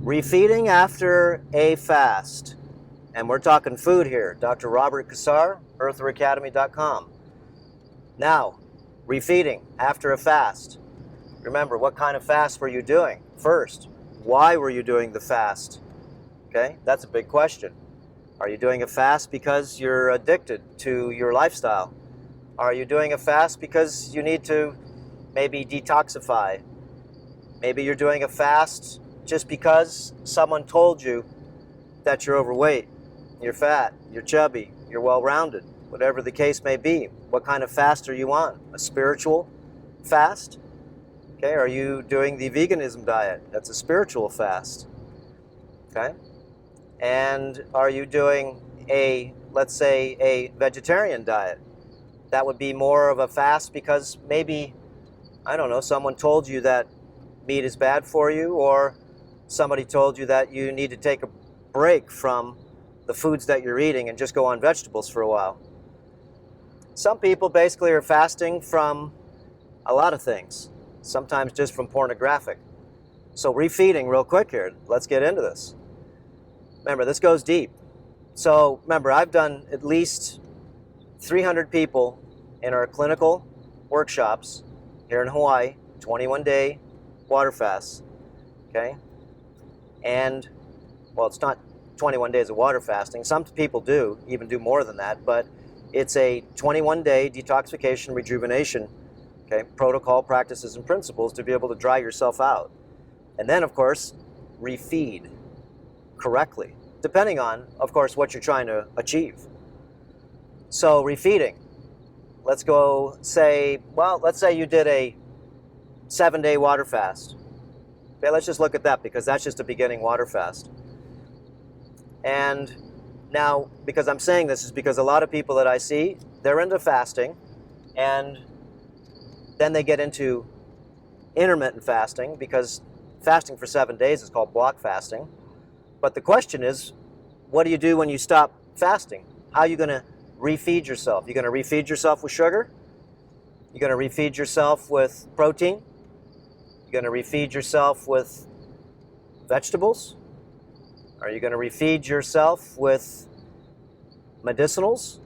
Refeeding after a fast. And we're talking food here. Dr. Robert Cassar, eartheracademy.com. Now, refeeding after a fast. Remember, what kind of fast were you doing first? Why were you doing the fast? Okay, that's a big question. Are you doing a fast because you're addicted to your lifestyle? Are you doing a fast because you need to maybe detoxify? Maybe you're doing a fast just because someone told you that you're overweight, you're fat, you're chubby, you're well-rounded, whatever the case may be. What kind of fast are you on? A spiritual fast? Okay, are you doing the veganism diet? That's a spiritual fast. Okay? And are you doing a, let's say, a vegetarian diet? That would be more of a fast because maybe, I don't know, someone told you that meat is bad for you, or somebody told you that you need to take a break from the foods that you're eating and just go on vegetables for a while. Some people basically are fasting from a lot of things, sometimes just from pornographic. So refeeding real quick here, let's get into this. Remember, this goes deep. So remember, I've done at least 300 people in our clinical workshops here in Hawaii, 21-day water fasts, okay? And, well, it's not 21 days of water fasting. Some people do, even do more than that, but it's a 21-day detoxification, rejuvenation, okay, protocol, practices, and principles to be able to dry yourself out. And then, of course, refeed correctly, depending on, of course, what you're trying to achieve. So refeeding, let's go say, well, let's say you did a 7-day water fast. Okay, let's just look at that because that's just a beginning water fast. And now, because I'm saying this is because a lot of people that I see, they're into fasting, and then they get into intermittent fasting because fasting for 7 days is called block fasting. But the question is, what do you do when you stop fasting? How are you going to refeed yourself? You're going to refeed yourself with sugar? You're going to refeed yourself with protein? You're going to refeed yourself with vegetables? Are you going to refeed yourself with medicinals?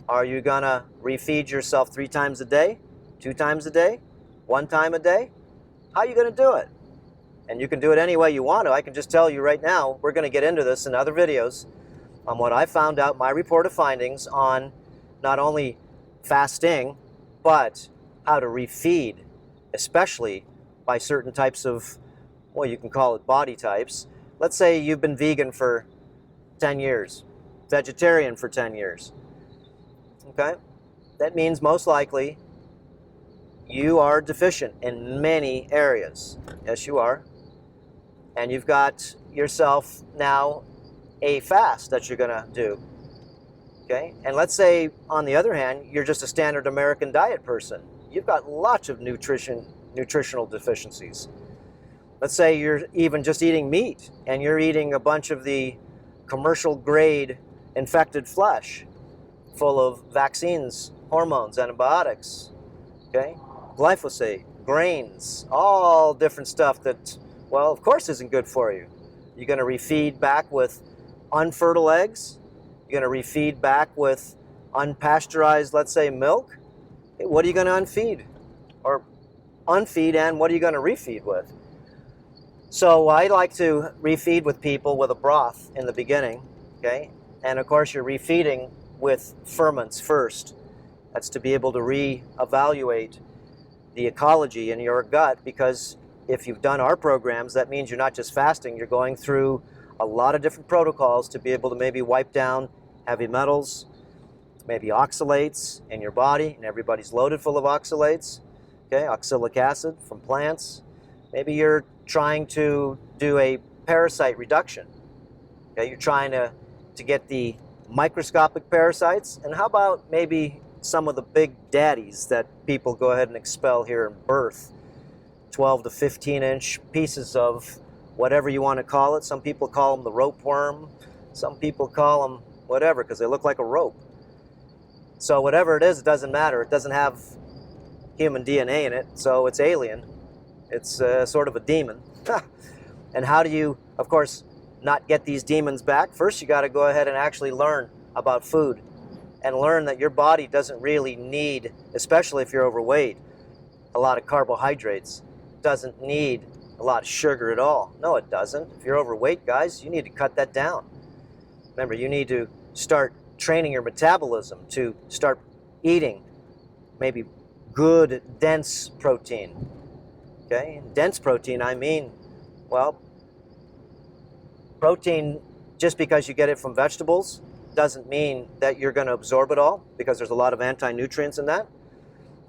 Are you going to refeed yourself 3 times a day, 2 times a day, 1 time a day? How are you going to do it? And you can do it any way you want to. I can just tell you right now, we're going to get into this in other videos on what I found out, my report of findings on not only fasting, but how to refeed, especially by certain types of, well, you can call it body types. Let's say you've been vegan for 10 years, vegetarian for 10 years, okay? That means most likely you are deficient in many areas. Yes, you are. And you've got yourself now a fast that you're gonna do, okay? And let's say, on the other hand, you're just a standard American diet person. You've got lots of nutritional deficiencies. Let's say you're even just eating meat and you're eating a bunch of the commercial grade infected flesh full of vaccines, hormones, antibiotics, okay? Glyphosate, grains, all different stuff that, well, of course isn't good for you. You're going to refeed back with unfertile eggs. You're going to refeed back with unpasteurized, let's say, milk. What are you going to unfeed? Or unfeed, and what are you going to refeed with? So I like to refeed with people with a broth in the beginning, okay? And of course you're refeeding with ferments first. That's to be able to reevaluate the ecology in your gut, because if you've done our programs, that means you're not just fasting, you're going through a lot of different protocols to be able to maybe wipe down heavy metals, maybe oxalates in your body, and everybody's loaded full of oxalates, okay, oxalic acid from plants. Maybe you're trying to do a parasite reduction, okay, you're trying to get the microscopic parasites, and how about maybe some of the big daddies that people go ahead and expel here in birth, 12 to 15 inch pieces of whatever you want to call it. Some people call them the rope worm, some people call them whatever because they look like a rope. So whatever it is, it doesn't matter. It doesn't have human DNA in it, so it's alien. It's sort of a demon. And how do you, of course, not get these demons back? First, you got to go ahead and actually learn about food and learn that your body doesn't really need, especially if you're overweight, a lot of carbohydrates. Doesn't need a lot of sugar at all. No, it doesn't. If you're overweight, guys, you need to cut that down. Remember, you need to start training your metabolism to start eating maybe good, dense protein. Okay? Dense protein, I mean, well, protein, just because you get it from vegetables, doesn't mean that you're going to absorb it all, because there's a lot of anti-nutrients in that.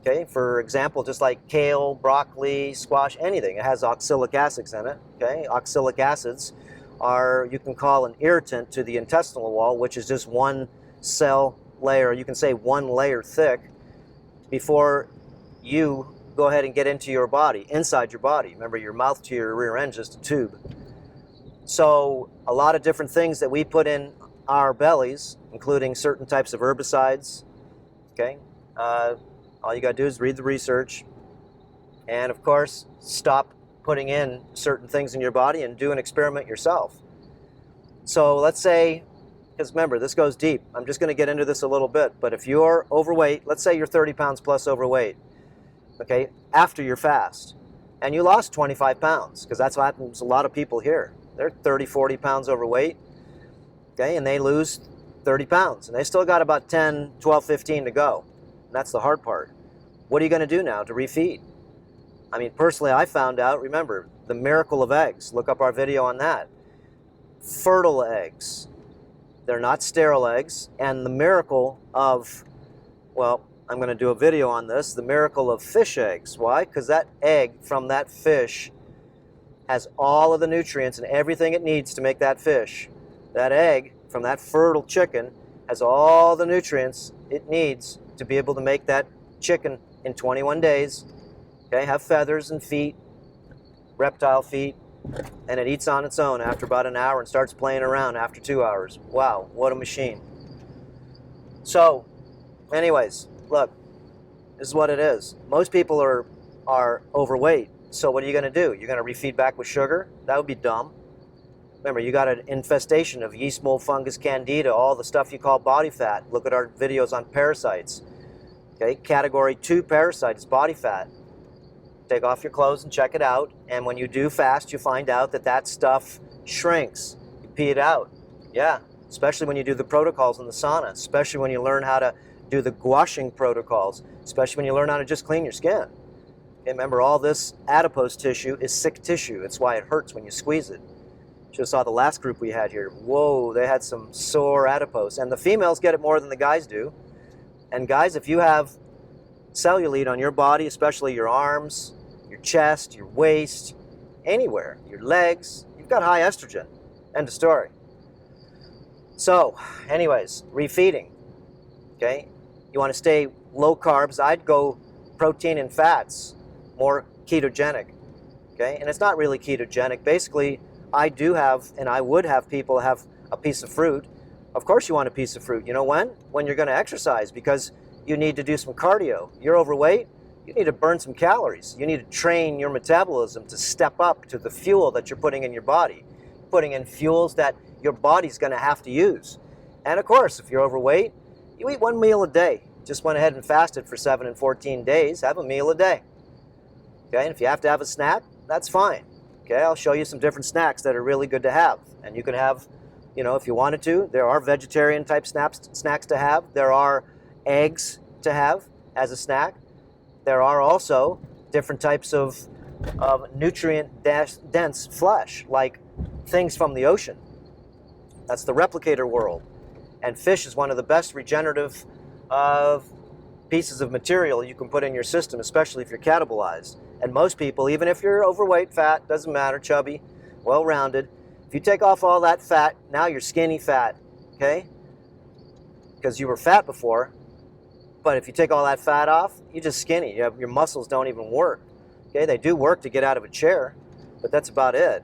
Okay, for example, just like kale, broccoli, squash, anything, it has oxalic acids in it. Okay, oxalic acids are, you can call an irritant to the intestinal wall, which is just one cell layer, you can say one layer thick, before you go ahead and get into your body, inside your body. Remember, your mouth to your rear end is just a tube. So a lot of different things that we put in our bellies, including certain types of herbicides. Okay, all you got to do is read the research, and of course, stop putting in certain things in your body and do an experiment yourself. So let's say, because remember, this goes deep. I'm just going to get into this a little bit, but if you're overweight, let's say you're 30 pounds plus overweight, okay, after your fast, and you lost 25 pounds, because that's what happens to a lot of people here. They're 30, 40 pounds overweight, okay, and they lose 30 pounds, and they still got about 10, 12, 15 to go. And that's the hard part. What are you going to do now to refeed? I mean, personally, I found out, remember, the miracle of eggs. Look up our video on that. Fertile eggs. They're not sterile eggs. And the miracle of, well, I'm going to do a video on this, the miracle of fish eggs. Why? Because that egg from that fish has all of the nutrients and everything it needs to make that fish. That egg from that fertile chicken has all the nutrients it needs to be able to make that chicken in 21 days, okay, have feathers and feet, reptile feet, and it eats on its own after about an hour and starts playing around after 2 hours. Wow, what a machine. So, anyways, look, this is what it is. Most people are overweight, so what are you going to do? You're going to refeed back with sugar? That would be dumb. Remember, you got an infestation of yeast, mold, fungus, candida, all the stuff you call body fat. Look at our videos on parasites. Okay, category 2 parasite is body fat. Take off your clothes and check it out. And when you do fast, you find out that that stuff shrinks. You pee it out. Yeah, especially when you do the protocols in the sauna, especially when you learn how to do the gouaching protocols, especially when you learn how to just clean your skin. Okay, remember, all this adipose tissue is sick tissue. It's why it hurts when you squeeze it. Just saw the last group we had here. Whoa, they had some sore adipose. And the females get it more than the guys do. And guys, if you have cellulite on your body, especially your arms, your chest, your waist, anywhere, your legs, you've got high estrogen. End of story. So, anyways, refeeding. Okay? You want to stay low carbs, I'd go protein and fats, more ketogenic. Okay? And it's not really ketogenic. Basically, I do have, and I would have people have a piece of fruit. Of course you want a piece of fruit. You know when? When you're going to exercise, because you need to do some cardio. You're overweight, you need to burn some calories. You need to train your metabolism to step up to the fuel that you're putting in your body. Putting in fuels that your body's going to have to use. And of course, if you're overweight, you eat 1 meal a day. Just went ahead and fasted for 7 and 14 days, have a meal a day. Okay, and if you have to have a snack, that's fine. Okay, I'll show you some different snacks that are really good to have. And you can have, you know, if you wanted to, there are vegetarian type snacks to have. There are eggs to have as a snack. There are also different types of nutrient-dense flesh, like things from the ocean. That's the replicator world. And fish is one of the best regenerative pieces of material you can put in your system, especially if you're catabolized. And most people, even if you're overweight, fat, doesn't matter, chubby, well-rounded, if you take off all that fat, now you're skinny fat, okay? Because you were fat before, but if you take all that fat off, you're just skinny. Your muscles don't even work, okay? They do work to get out of a chair, but that's about it.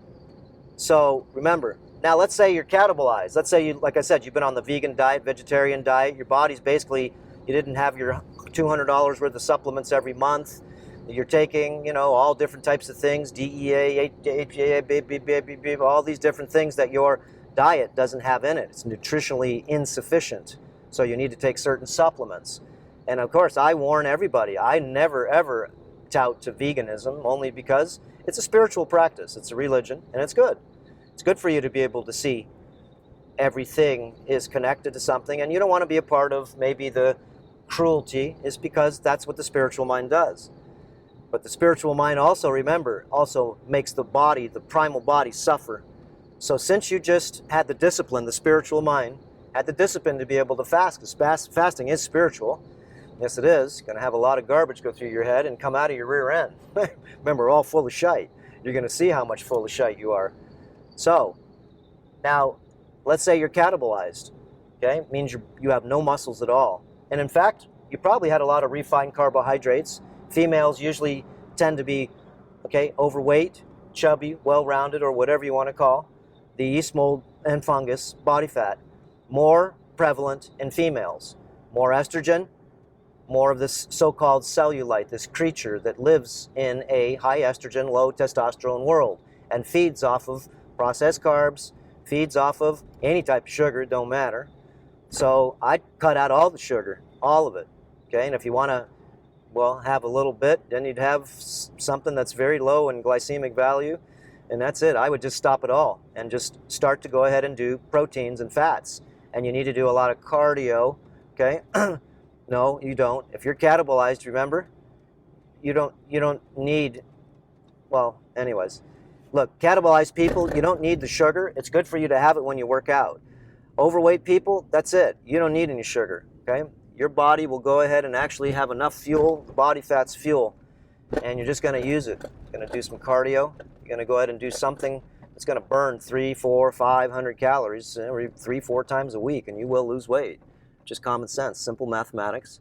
So remember, now let's say you're catabolized. Let's say, like I said, you've been on the vegan diet, vegetarian diet. Your body's basically, you didn't have your $200 worth of supplements every month. You're taking, you know, all different types of things, DEA, HPA, all these different things that your diet doesn't have in it. It's nutritionally insufficient. So you need to take certain supplements. And of course, I warn everybody, I never ever tout to veganism, only because it's a spiritual practice, it's a religion, and it's good. It's good for you to be able to see everything is connected to something, and you don't want to be a part of maybe the cruelty, is because that's what the spiritual mind does. But the spiritual mind also, remember, also makes the body, the primal body, suffer. So since you just had the discipline, the spiritual mind had the discipline to be able to fast, because fasting is spiritual. Yes, it is. You're going to have a lot of garbage go through your head and come out of your rear end. Remember, we're all full of shite. You're going to see how much full of shite you are. So, now, let's say you're catabolized. Okay? It means you have no muscles at all. And in fact, you probably had a lot of refined carbohydrates. Females usually tend to be, okay, overweight, chubby, well-rounded, or whatever you want to call. The yeast mold and fungus, body fat, more prevalent in females. More estrogen, more of this so-called cellulite, this creature that lives in a high estrogen, low testosterone world and feeds off of processed carbs, feeds off of any type of sugar, it don't matter. So I cut out all the sugar, all of it, okay? And if you want to, well, have a little bit, then you'd have something that's very low in glycemic value, and that's it. I would just stop it all and just start to go ahead and do proteins and fats. And you need to do a lot of cardio, okay? No, you don't. If you're catabolized, remember, you don't need, well, anyways. Look, catabolized people, you don't need the sugar. It's good for you to have it when you work out. Overweight people, that's it. You don't need any sugar, okay? Your body will go ahead and actually have enough fuel, body fat's fuel, and you're just going to use it. You're going to do some cardio. You're going to go ahead and do something that's going to burn 300, 400, 500 calories 3-4 times a week, and you will lose weight. Just common sense, simple mathematics.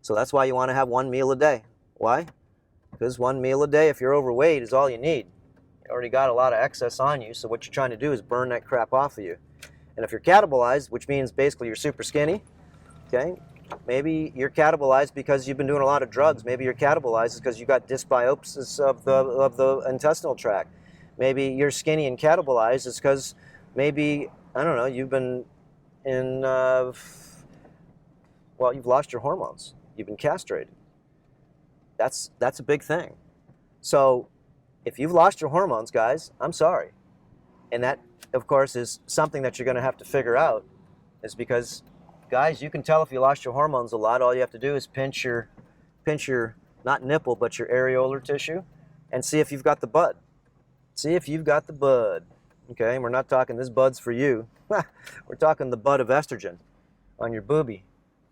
So that's why you want to have one meal a day. Why? Because one meal a day, if you're overweight, is all you need. You already got a lot of excess on you, so what you're trying to do is burn that crap off of you. And if you're catabolized, which means basically you're super skinny, okay, maybe you're catabolized because you've been doing a lot of drugs. Maybe you're catabolized because you got dysbiosis of the intestinal tract. Maybe you're skinny and catabolized is because maybe, I don't know, you've been in... well, you've lost your hormones. You've been castrated. That's a big thing. So if you've lost your hormones, guys, I'm sorry. And that, of course, is something that you're going to have to figure out, is because, guys, you can tell if you lost your hormones a lot. All you have to do is pinch your, not nipple, but your areolar tissue, and see if you've got the bud. See if you've got the bud. Okay, and we're not talking this bud's for you. We're talking the bud of estrogen on your boobie.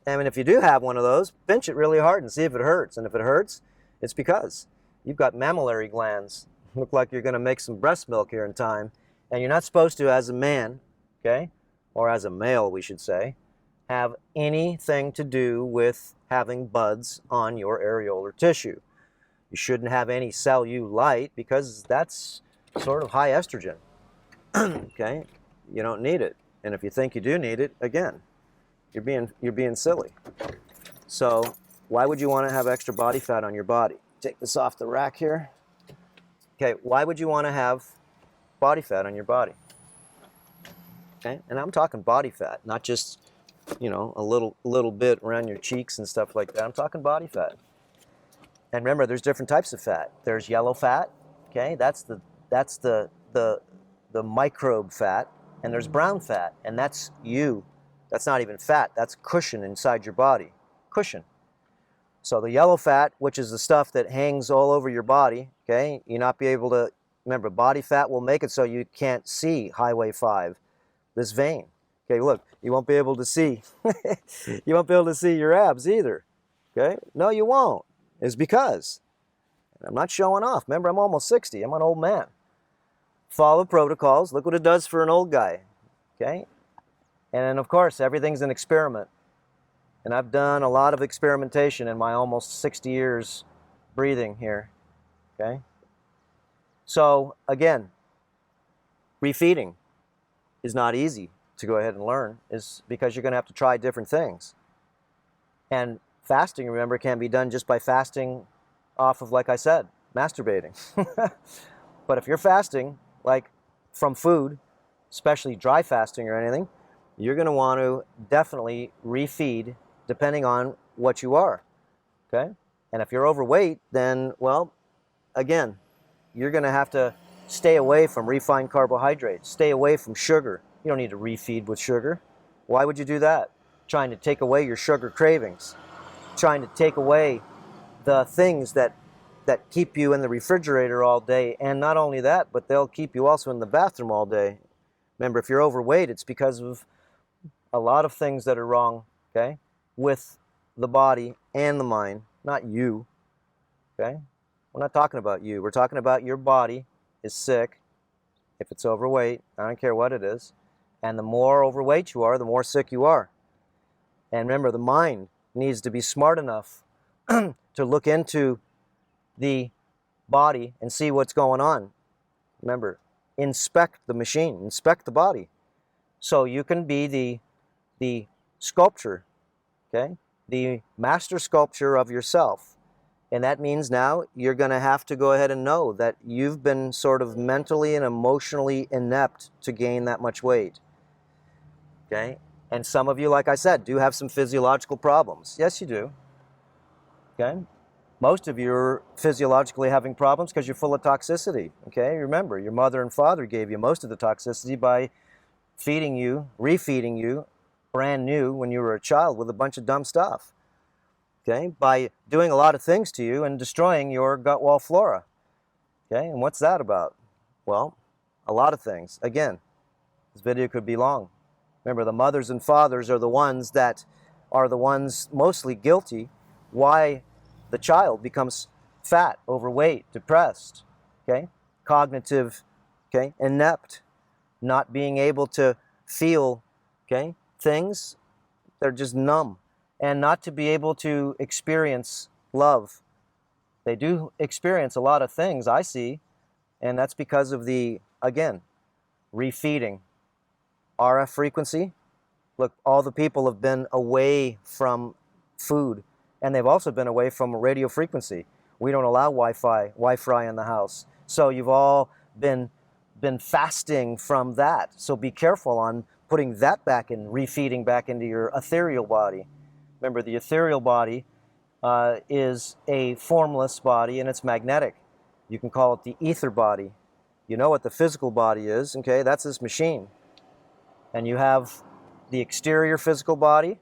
I mean, if you do have one of those, pinch it really hard and see if it hurts. And if it hurts, it's because you've got mammillary glands. Look like you're going to make some breast milk here in time. And you're not supposed to, as a man, okay, or as a male, we should say, have anything to do with having buds on your areolar tissue. You shouldn't have any cellulite because that's sort of high estrogen. Okay? You don't need it. And if you think you do need it, again, you're being silly. So why would you want to have extra body fat on your body? Take this off the rack here. Okay, why would you want to have body fat on your body? Okay, and I'm talking body fat, not just, you know, a little bit around your cheeks and stuff like that. I'm talking body fat. And remember, there's different types of fat. There's yellow fat. Okay, that's the microbe fat, and there's brown fat, and that's you. That's not even fat, that's cushion inside your body. Cushion. So the yellow fat, which is the stuff that hangs all over your body, okay, you not be able to, remember, body fat will make it so you can't see Highway 5, this vein. Okay, look, you won't be able to see, you won't be able to see your abs either. Okay, no you won't. It's because, I'm not showing off. Remember, I'm almost 60, I'm an old man. Follow protocols, look what it does for an old guy, okay? And then, of course, everything's an experiment. And I've done a lot of experimentation in my almost 60 years breathing here, okay? So, again, refeeding is not easy to go ahead and learn, is because you're going to have to try different things. And fasting, remember, can be done just by fasting off of, like I said, masturbating. But if you're fasting, like from food, especially dry fasting or anything, you're going to want to definitely refeed depending on what you are, okay? And if you're overweight, then, well, again, you're going to have to stay away from refined carbohydrates, stay away from sugar. You don't need to refeed with sugar. Why would you do that? Trying to take away your sugar cravings, trying to take away the things that keep you in the refrigerator all day. And not only that, but they'll keep you also in the bathroom all day. Remember, if you're overweight, it's because of a lot of things that are wrong, okay, with the body and the mind, not you, okay? We're not talking about you. We're talking about your body is sick if it's overweight. I don't care what it is. And the more overweight you are, the more sick you are. And remember, the mind needs to be smart enough to look into the body and see what's going on. Remember, inspect the machine, inspect the body. So you can be the sculpture, okay? The master sculpture of yourself. And that means now you're going to have to go ahead and know that you've been sort of mentally and emotionally inept to gain that much weight. Okay? And some of you, like I said, do have some physiological problems. Yes, you do. Okay? Most of you are physiologically having problems because you're full of toxicity. Okay? Remember, your mother and father gave you most of the toxicity by feeding you, refeeding you, brand new when you were a child with a bunch of dumb stuff. Okay, by doing a lot of things to you and destroying your gut wall flora. Okay, and what's that about? Well, a lot of things. Again, this video could be long. Remember, the mothers and fathers are the ones mostly guilty why the child becomes fat, overweight, depressed, okay, cognitive, okay, inept, not being able to feel, okay, things. They're just numb. And not to be able to experience love. They do experience a lot of things, I see, and that's because of the, again, refeeding. RF frequency. Look, all the people have been away from food, and they've also been away from radio frequency. We don't allow Wi-Fi in the house. So you've all been fasting from that. So be careful on putting that back in, refeeding back into your ethereal body. Remember, the ethereal body is a formless body, and it's magnetic. You can call it the ether body. You know what the physical body is, okay? That's this machine. And you have the exterior physical body,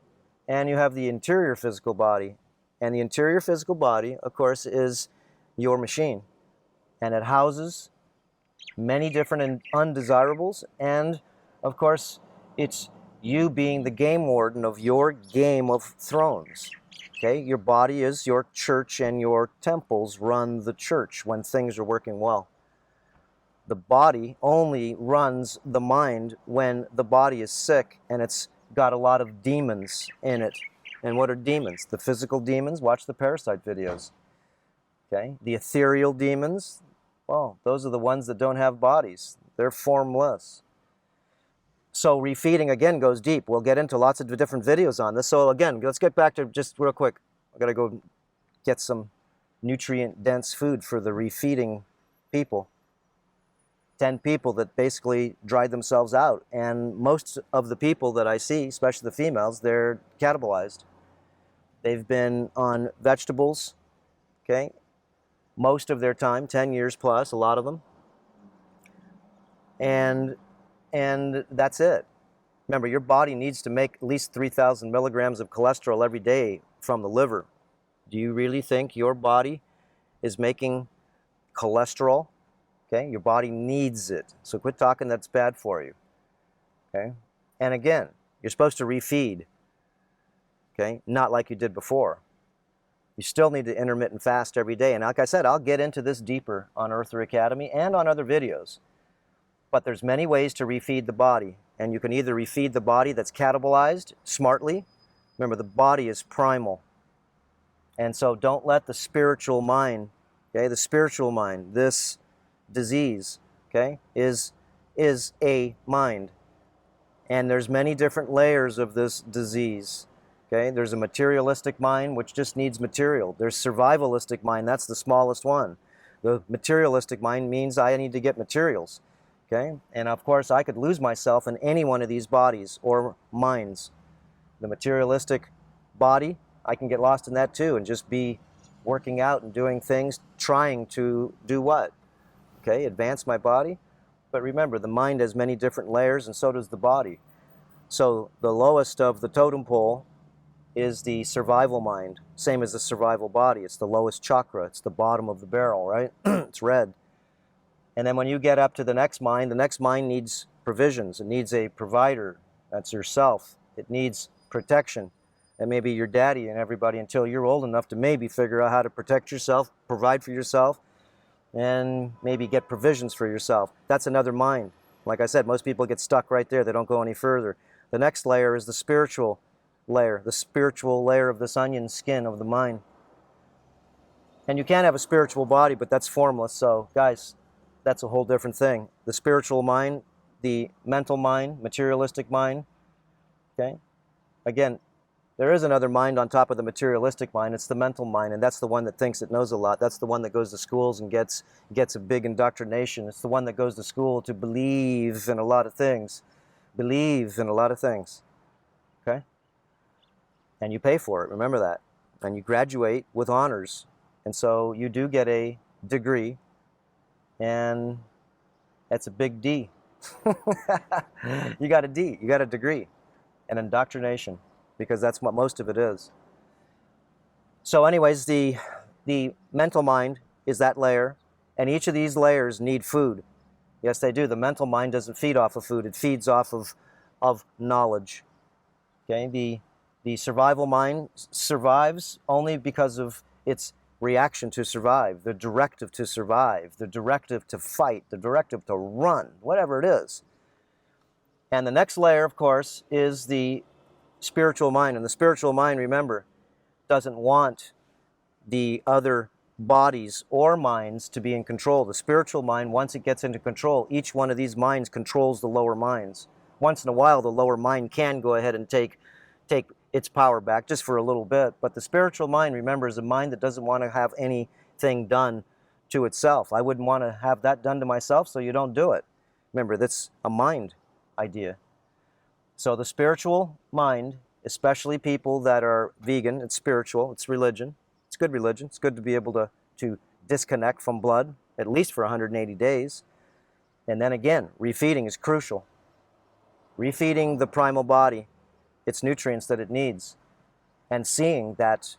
and you have the interior physical body. And the interior physical body, of course, is your machine. And it houses many different undesirables, and, of course, it's you being the game warden of your Game of Thrones. Okay? Your body is your church, and your temples run the church when things are working well. The body only runs the mind when the body is sick and it's got a lot of demons in it. And what are demons? The physical demons, watch the Parasite videos. Okay? The ethereal demons, well, those are the ones that don't have bodies. They're formless. So refeeding, again, goes deep. We'll get into lots of different videos on this. So again, let's get back to just real quick. I've got to go get some nutrient-dense food for the refeeding people. 10 people that basically dried themselves out. And most of the people that I see, especially the females, they're catabolized. They've been on vegetables, okay, most of their time, 10 years plus, a lot of them. And that's it. Remember, your body needs to make at least 3,000 milligrams of cholesterol every day from the liver. Do you really think your body is making cholesterol? Okay, your body needs it. So quit talking that's bad for you. Okay, and again, you're supposed to refeed. Okay, not like you did before. You still need to intermittent fast every day. And like I said, I'll get into this deeper on Earther Academy and on other videos. But there's many ways to refeed the body. And you can either refeed the body that's catabolized smartly. Remember, the body is primal. And so don't let the spiritual mind, okay, the spiritual mind, this disease, okay, is a mind. And there's many different layers of this disease. Okay, there's a materialistic mind which just needs material. There's survivalistic mind, that's the smallest one. The materialistic mind means I need to get materials. Okay, and of course I could lose myself in any one of these bodies or minds. The materialistic body, I can get lost in that too and just be working out and doing things, trying to do what? Okay, advance my body. But remember, the mind has many different layers, and so does the body. So the lowest of the totem pole is the survival mind, same as the survival body. It's the lowest chakra. It's the bottom of the barrel, right? It's red. And then when you get up to the next mind needs provisions. It needs a provider. That's yourself. It needs protection. And maybe your daddy and everybody until you're old enough to maybe figure out how to protect yourself, provide for yourself, and maybe get provisions for yourself. That's another mind. Like I said, most people get stuck right there. They don't go any further. The next layer is the spiritual layer of this onion skin of the mind. And you can have a spiritual body, but that's formless. So guys, that's a whole different thing. The spiritual mind, the mental mind, materialistic mind. Okay? Again, there is another mind on top of the materialistic mind. It's the mental mind, and that's the one that thinks it knows a lot. That's the one that goes to schools and gets a big indoctrination. It's the one that goes to school to believe in a lot of things. Believe in a lot of things. Okay? And you pay for it, remember that. And you graduate with honors. And so you do get a degree, and that's a big D. You got a D, you got a degree. An indoctrination, because that's what most of it is. So anyways, the mental mind is that layer, and each of these layers need food. Yes, they do. The mental mind doesn't feed off of food. It feeds off of knowledge. Okay, the survival mind survives only because of its reaction to survive, the directive to survive, the directive to fight, the directive to run, whatever it is. And the next layer, of course, is the spiritual mind. And the spiritual mind, remember, doesn't want the other bodies or minds to be in control. The spiritual mind, once it gets into control, each one of these minds controls the lower minds. Once in a while, the lower mind can go ahead and take its power back just for a little bit. But the spiritual mind, remember, is a mind that doesn't want to have anything done to itself. I wouldn't want to have that done to myself, so you don't do it. Remember, that's a mind idea. So the spiritual mind, especially people that are vegan, it's spiritual, it's religion. It's good religion. It's good to be able to disconnect from blood, at least for 180 days. And then again, refeeding is crucial. Refeeding the primal body its nutrients that it needs. And seeing that,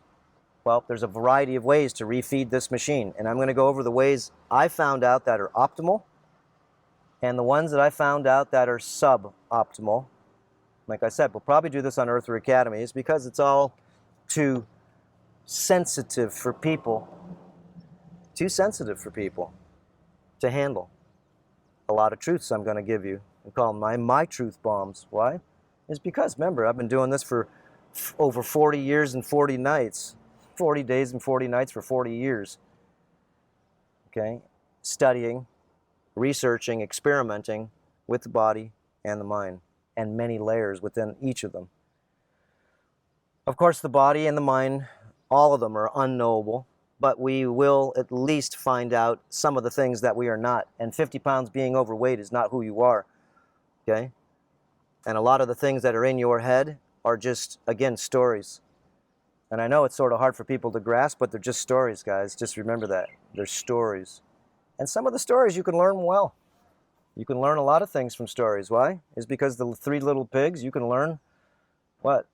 well, there's a variety of ways to refeed this machine. And I'm going to go over the ways I found out that are optimal and the ones that I found out that are suboptimal. Like I said, we'll probably do this on Earther Academy. It's because it's all too sensitive for people. Too sensitive for people to handle. A lot of truths I'm going to give you and call them my truth bombs. Why? It's because, remember, I've been doing this for over 40 years and 40 nights. 40 days and 40 nights for 40 years. Okay? Studying, researching, experimenting with the body and the mind, and many layers within each of them. Of course, the body and the mind, all of them are unknowable, but we will at least find out some of the things that we are not. And 50 pounds being overweight is not who you are. Okay? And a lot of the things that are in your head are just, again, stories. And I know it's sort of hard for people to grasp, but they're just stories, guys. Just remember that. They're stories. And some of the stories you can learn well. You can learn a lot of things from stories. Why? It's because the three little pigs, you can learn what?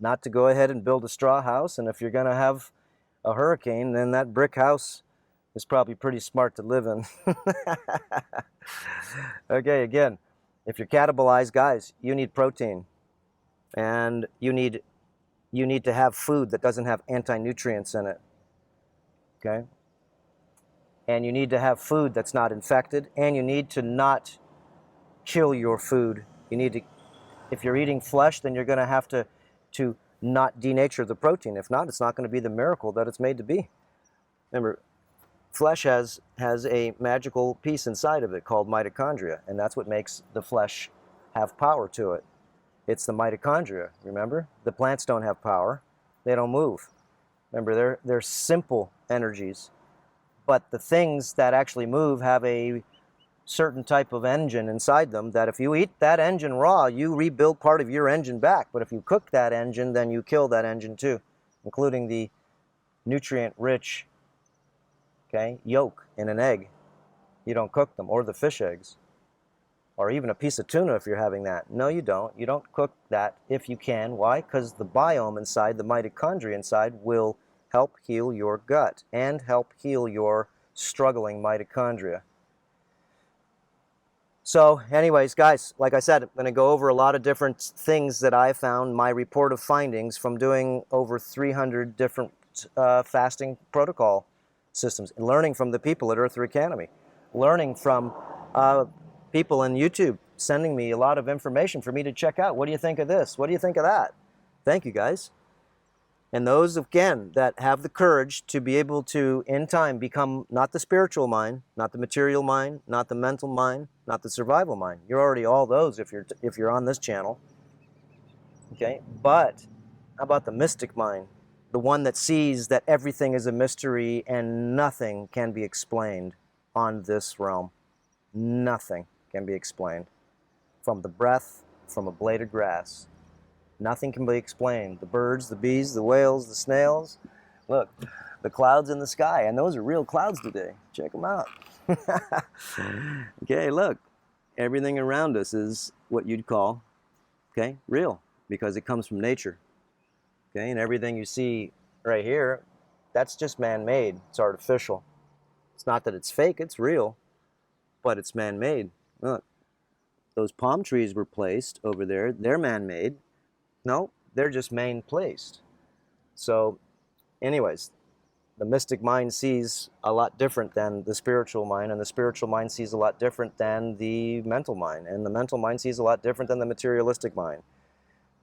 Not to go ahead and build a straw house. And if you're going to have a hurricane, then that brick house is probably pretty smart to live in. Okay, again. If you're catabolized, guys, you need protein. And you need to have food that doesn't have anti-nutrients in it. Okay? And you need to have food that's not infected, and you need to not kill your food. You need to, if you're eating flesh, then you're going to have to not denature the protein. If not, it's not going to be the miracle that it's made to be. Remember, flesh has a magical piece inside of it called mitochondria, and that's what makes the flesh have power to it. It's the mitochondria, remember? The plants don't have power. They don't move. Remember, they're simple energies. But the things that actually move have a certain type of engine inside them that if you eat that engine raw, you rebuild part of your engine back. But if you cook that engine, then you kill that engine too, including the nutrient-rich, okay, yolk in an egg. You don't cook them, or the fish eggs, or even a piece of tuna if you're having that. No, you don't. You don't cook that if you can. Why? Because the biome inside, the mitochondria inside, will help heal your gut and help heal your struggling mitochondria. So anyways, guys, like I said, I'm going to go over a lot of different things that I found, my report of findings from doing over 300 different fasting protocol systems, and learning from the people at Earth Academy, learning from people on YouTube, sending me a lot of information for me to check out. What do you think of this? What do you think of that? Thank you, guys. And those, again, that have the courage to be able to, in time, become not the spiritual mind, not the material mind, not the mental mind, not the survival mind. You're already all those if you're on this channel. Okay? But how about the mystic mind? The one that sees that everything is a mystery and nothing can be explained on this realm. Nothing can be explained. From the breath, from a blade of grass. Nothing can be explained. The birds, the bees, the whales, the snails. Look, the clouds in the sky. And those are real clouds today. Check them out. Okay, look. Everything around us is what you'd call, okay, real. Because it comes from nature. Okay, and everything you see right here, that's just man-made. It's artificial. It's not that it's fake, it's real. But it's man-made. Look. Those palm trees were placed over there. They're man-made. No, they're just man-placed. So, anyways, the mystic mind sees a lot different than the spiritual mind, and the spiritual mind sees a lot different than the mental mind, and the mental mind sees a lot different than the materialistic mind.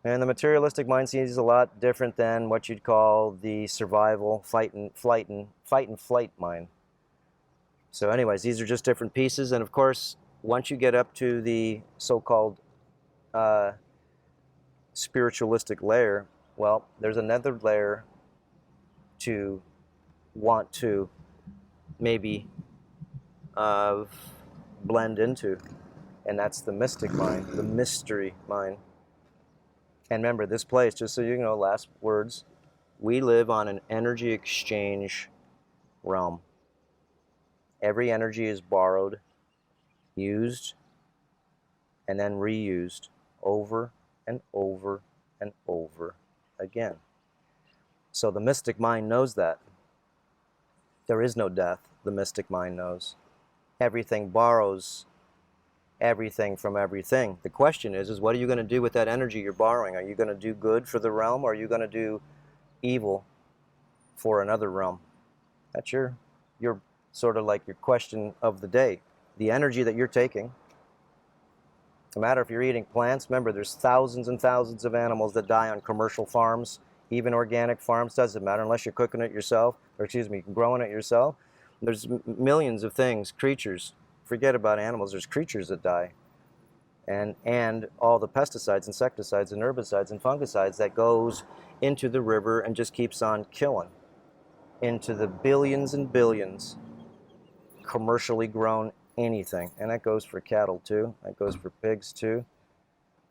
And the materialistic mind sees a lot different than what you'd call the survival, fight and flight mind. So anyways, these are just different pieces, and of course, once you get up to the so-called spiritualistic layer, well, there's another layer to want to maybe blend into, and that's the mystic mind, the mystery mind. And remember, this place, just so you know, last words, we live on an energy exchange realm. Every energy is borrowed, used, and then reused over and over and over again. So the mystic mind knows that. There is no death, the mystic mind knows. Everything borrows everything from everything. The question is what are you going to do with that energy you're borrowing? Are you going to do good for the realm, or are you going to do evil for another realm? That's your sort of like your question of the day. The energy that you're taking, no matter if you're eating plants, remember there's thousands and thousands of animals that die on commercial farms, even organic farms, doesn't matter unless you're cooking it yourself, or growing it yourself. There's millions of things, creatures. Forget about animals, there's creatures that die. And all the pesticides, insecticides, and herbicides, and fungicides that goes into the river and just keeps on killing. Into the billions and billions commercially grown anything, and that goes for cattle too, that goes for pigs too.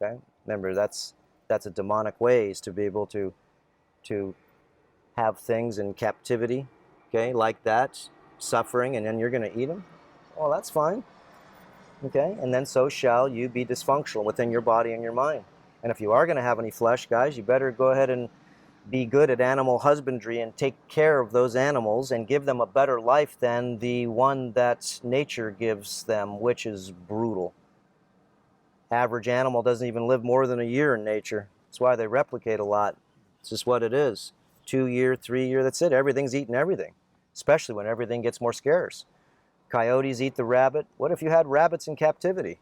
Okay, remember that's a demonic ways to be able to have things in captivity, okay, like that, suffering, and then you're going to eat them. Well, that's fine, okay, and then so shall you be dysfunctional within your body and your mind. And if you are going to have any flesh, guys, you better go ahead and be good at animal husbandry and take care of those animals and give them a better life than the one that nature gives them, which is brutal. Average animal doesn't even live more than a year in nature. That's why they replicate a lot. It's just what it is. 2 year, 3 year, that's it. Everything's eating everything, especially when everything gets more scarce. Coyotes eat the rabbit. What if you had rabbits in captivity?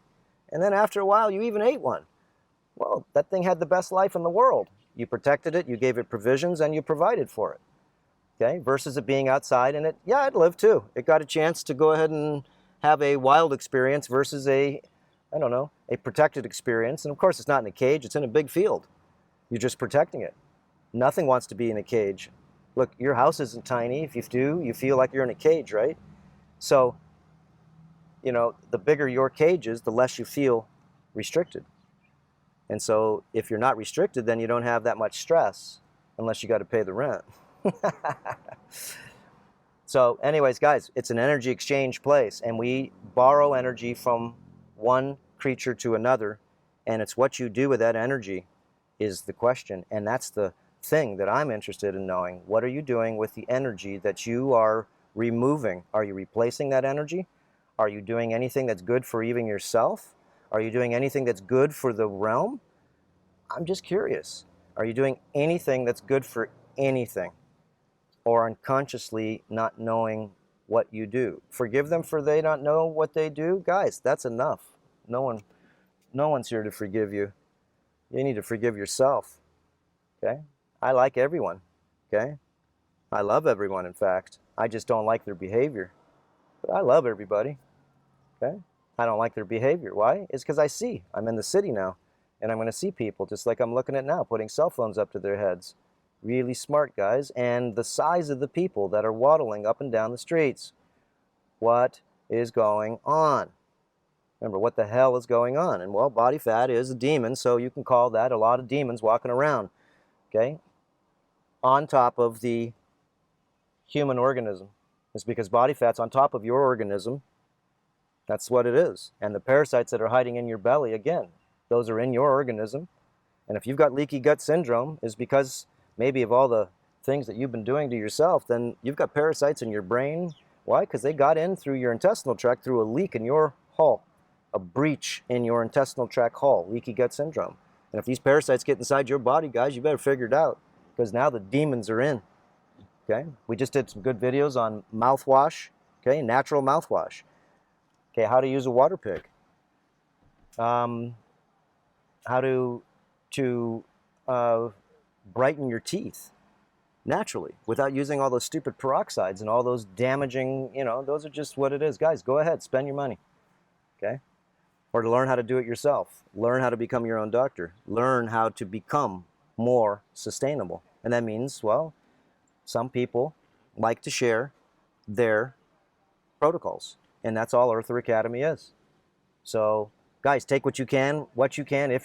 And then after a while, you even ate one. Well, that thing had the best life in the world. You protected it, you gave it provisions, and you provided for it. Okay, versus it being outside and it lived too. It got a chance to go ahead and have a wild experience versus a I don't know, a protected experience. And of course, it's not in a cage, it's in a big field. You're just protecting it. Nothing wants to be in a cage. Look, your house isn't tiny. If you do, you feel like you're in a cage, right? So, you know, the bigger your cage is, the less you feel restricted. And so if you're not restricted, then you don't have that much stress, unless you got to pay the rent. So anyways, guys, it's an energy exchange place, and we borrow energy from one creature to another, and it's what you do with that energy is the question. And that's the thing that I'm interested in knowing. What are you doing with the energy that you are removing? Are you replacing that energy? Are you doing anything that's good for even yourself? Are you doing anything that's good for the realm? I'm just curious. Are you doing anything that's good for anything? Or unconsciously not knowing what you do? Forgive them for they not know what they do? Guys, that's enough. No one's here to forgive you. You need to forgive yourself. Okay? I like everyone. Okay? I love everyone, in fact. I just don't like their behavior. But I love everybody. Okay? I don't like their behavior. Why? It's because I see. I'm in the city now, and I'm going to see people just like I'm looking at now, putting cell phones up to their heads. Really smart guys. And the size of the people that are waddling up and down the streets. What is going on? Remember, what the hell is going on? And well, body fat is a demon, so you can call that a lot of demons walking around. Okay? On top of the human organism. It's because body fat's on top of your organism. That's what it is. And the parasites that are hiding in your belly, again, those are in your organism. And if you've got leaky gut syndrome, is because maybe of all the things that you've been doing to yourself, then you've got parasites in your brain. Why? Because they got in through your intestinal tract through a leak in your hull, a breach in your intestinal tract hull, leaky gut syndrome. And if these parasites get inside your body, guys, you better figure it out, because now the demons are in. Okay? We just did some good videos on mouthwash, okay, natural mouthwash. Okay, how to use a water pick. How to brighten your teeth naturally without using all those stupid peroxides and all those damaging, you know, those are just what it is. Guys, go ahead, spend your money, okay? Or to learn how to do it yourself. Learn how to become your own doctor. Learn how to become more sustainable. And that means, well, some people like to share their protocols. And that's all Earther Academy is. So, guys, take what you can, if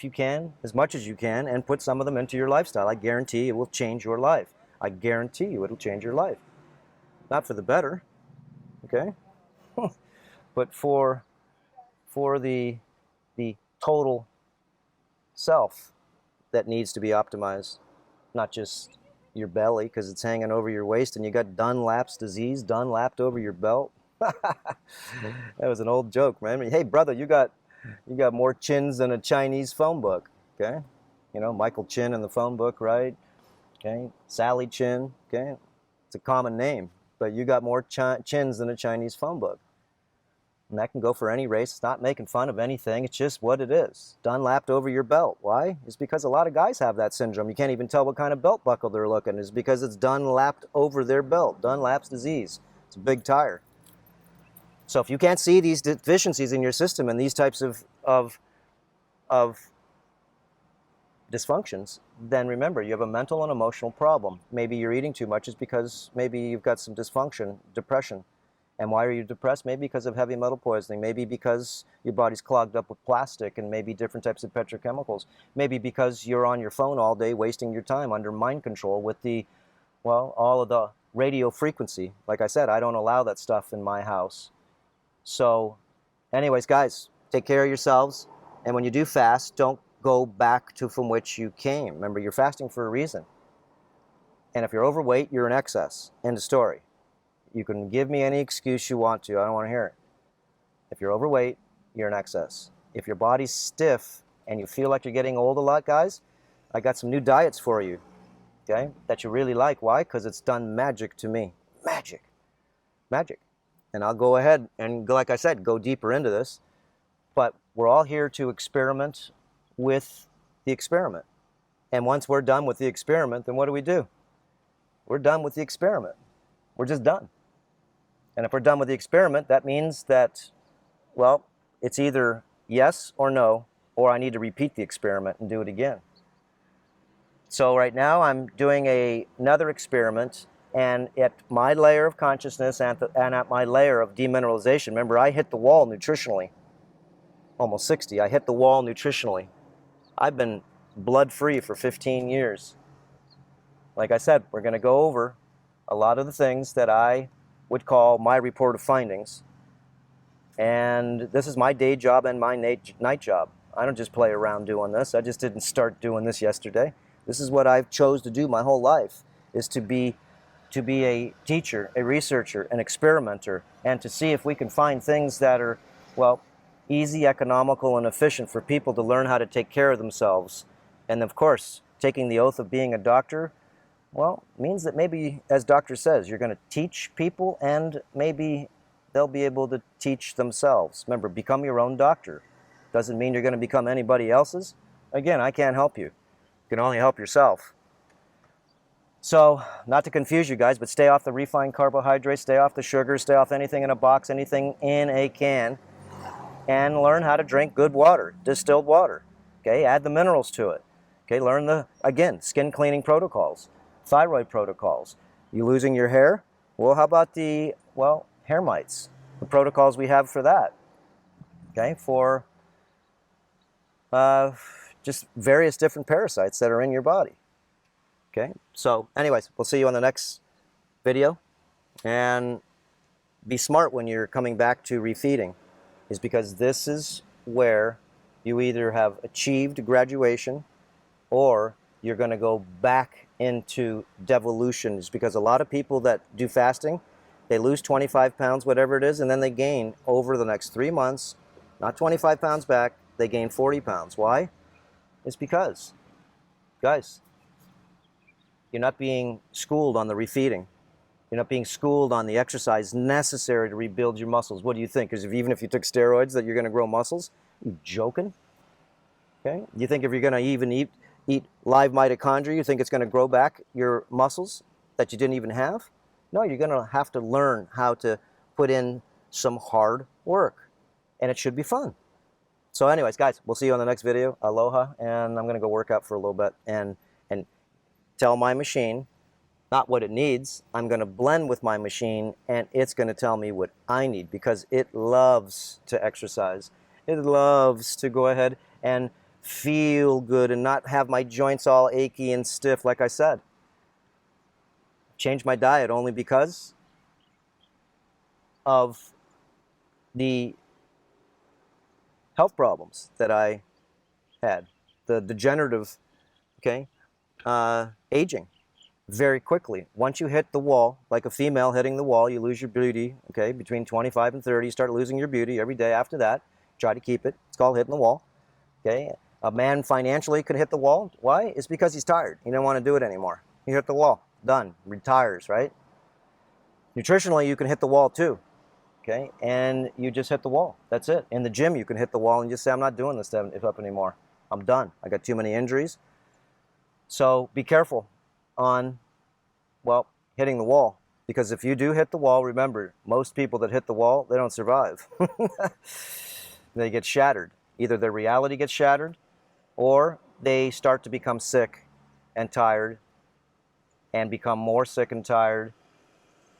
you can, as much as you can, and put some of them into your lifestyle. I guarantee it will change your life. I guarantee you it'll change your life. Not for the better, okay? But for the total self that needs to be optimized, not just your belly because it's hanging over your waist and you got Dunlap's disease Dunlapped over your belt. That was an old joke, man. I mean, hey, brother, you got more chins than a Chinese phone book, okay? You know, Michael Chin in the phone book, right? Okay, Sally Chin, okay? It's a common name, but you got more chins than a Chinese phone book. And that can go for any race. It's not making fun of anything. It's just what it is. Dunlapped over your belt. Why? It's because a lot of guys have that syndrome. You can't even tell what kind of belt buckle they're looking. It's because it's Dunlapped over their belt. Dunlap's disease. It's a big tire. So if you can't see these deficiencies in your system and these types of dysfunctions, then remember, you have a mental and emotional problem. Maybe you're eating too much is because maybe you've got some dysfunction, depression. And why are you depressed? Maybe because of heavy metal poisoning. Maybe because your body's clogged up with plastic and maybe different types of petrochemicals. Maybe because you're on your phone all day wasting your time under mind control with all of the radio frequency. Like I said, I don't allow that stuff in my house. So anyways, guys, take care of yourselves. And when you do fast, don't go back to from which you came. Remember, you're fasting for a reason. And if you're overweight, you're in excess. End of story. You can give me any excuse you want to. I don't want to hear it. If you're overweight, you're in excess. If your body's stiff and you feel like you're getting old a lot, guys, I got some new diets for you, okay, that you really like. Why? Because it's done magic to me. Magic. Magic. And I'll go ahead and, like I said, go deeper into this. But we're all here to experiment with the experiment. And once we're done with the experiment, then what do? We're done with the experiment. We're just done. And if we're done with the experiment, that means that, well, it's either yes or no, or I need to repeat the experiment and do it again. So right now I'm doing another experiment, and at my layer of consciousness and at my layer of demineralization, remember I hit the wall nutritionally, almost 60, I hit the wall nutritionally. I've been blood-free for 15 years. Like I said, we're going to go over a lot of the things that I would call my report of findings. And this is my day job and my night job. I don't just play around doing this. I just didn't start doing this yesterday. This is what I've chose to do my whole life, is to be a teacher, a researcher, an experimenter, and to see if we can find things that are, well, easy, economical, and efficient for people to learn how to take care of themselves. And of course, taking the oath of being a doctor, well, means that maybe, as doctor says, you're going to teach people, and maybe they'll be able to teach themselves. Remember, become your own doctor. Doesn't mean you're going to become anybody else's. Again, I can't help you. You can only help yourself. So, not to confuse you guys, but stay off the refined carbohydrates, stay off the sugar, stay off anything in a box, anything in a can, and learn how to drink good water, distilled water. Okay, add the minerals to it. Okay, learn the, again, skin cleaning protocols, thyroid protocols. You losing your hair? Well, how about the, well, hair mites, the protocols we have for that. Okay, for just various different parasites that are in your body. Okay, so anyways, we'll see you on the next video. And be smart when you're coming back to refeeding, is because this is where you either have achieved graduation or you're going to go back into devolution. Is because a lot of people that do fasting, they lose 25 pounds, whatever it is, and then they gain over the next 3 months, not 25 pounds back, they gain 40 pounds. Why? It's because, guys, you're not being schooled on the refeeding. You're not being schooled on the exercise necessary to rebuild your muscles. What do you think? Because even if you took steroids that you're going to grow muscles? You joking? Okay? You think if you're going to even eat live mitochondria, you think it's going to grow back your muscles that you didn't even have? No, you're going to have to learn how to put in some hard work. And it should be fun. So anyways, guys, we'll see you on the next video. Aloha. And I'm going to go work out for a little bit and tell my machine not what it needs. I'm going to blend with my machine, and it's going to tell me what I need, because it loves to exercise. It loves to go ahead and feel good and not have my joints all achy and stiff. Like I said, changed my diet only because of the health problems that I had, the degenerative, okay, aging very quickly. Once you hit the wall, like a female hitting the wall, you lose your beauty, okay, between 25 and 30, you start losing your beauty every day after that. Try to keep it. It's called hitting the wall, okay? A man financially could hit the wall. Why? It's because he's tired. He doesn't want to do it anymore. He hit the wall. Done. Retires, right? Nutritionally, you can hit the wall too, okay? And you just hit the wall. That's it. In the gym, you can hit the wall and just say, I'm not doing this up anymore. I'm done. I got too many injuries. So be careful on, well, hitting the wall. Because if you do hit the wall, remember, most people that hit the wall, they don't survive. They get shattered. Either their reality gets shattered, or they start to become sick and tired and become more sick and tired,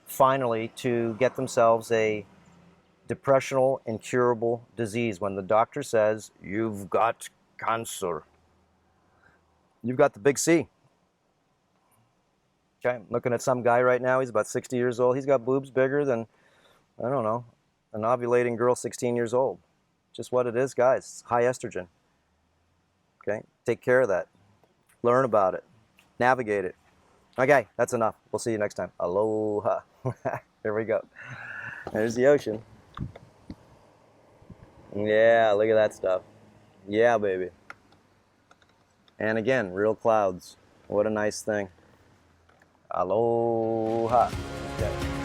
finally to get themselves a depressional, incurable disease when the doctor says, you've got cancer. You've got the big C. Okay, I'm looking at some guy right now, he's about 60 years old. He's got boobs bigger than, I don't know, an ovulating girl 16 years old. Just what it is, guys. It's high estrogen. Okay, take care of that. Learn about it. Navigate it. Okay, that's enough. We'll see you next time. Aloha. Here we go. There's the ocean. Yeah, look at that stuff. Yeah, baby. And again, real clouds. What a nice thing. Aloha. Okay.